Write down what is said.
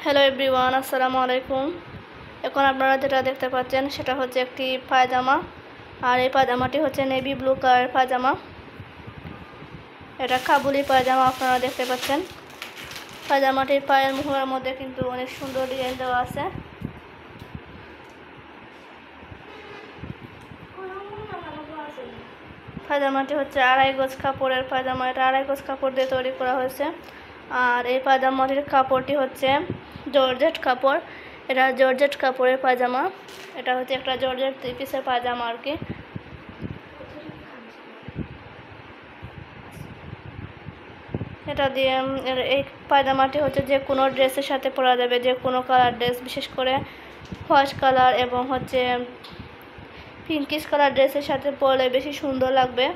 Hello everyone, আসসালামু আলাইকুম। এখন আপনারা যেটা দেখতে পাচ্ছেন সেটা হচ্ছে একটি পায়জামা। আর এই পায়জামাটি হচ্ছে নেভি ব্লু কালারের পায়জামা। এটা কাবুলি পায়জামা আপনারা দেখতে পাচ্ছেন। পায়জামাটির পায়ের মুহুরের মধ্যে কিন্তু অনেক সুন্দর ডিজাইন দেওয়া আছে। পায়জামাটি হচ্ছে 2.5 গজ কাপড়ের পায়জামা। এটা 2.5 গজ কাপড় দিয়ে তৈরি করা হয়েছে। আর এই পায়জামাটির কাপড়টি হচ্ছে জর্জেট কাপড়। এটা জর্জেট কাপড়ের পায়জামা। এটা হচ্ছে একটা জর্জেট 3 পিসের পায়জামা আর কি। এটা দিয়ে এই পায়জামাটি হচ্ছে যে কোনো ড্রেসের সাথে পরা যাবে, যে কোনো কালার ড্রেস, বিশেষ করে হোয়াইট কালার এবং হচ্ছে পিঙ্কিশ কালার ড্রেসের সাথে পরলে বেশি সুন্দর লাগবে।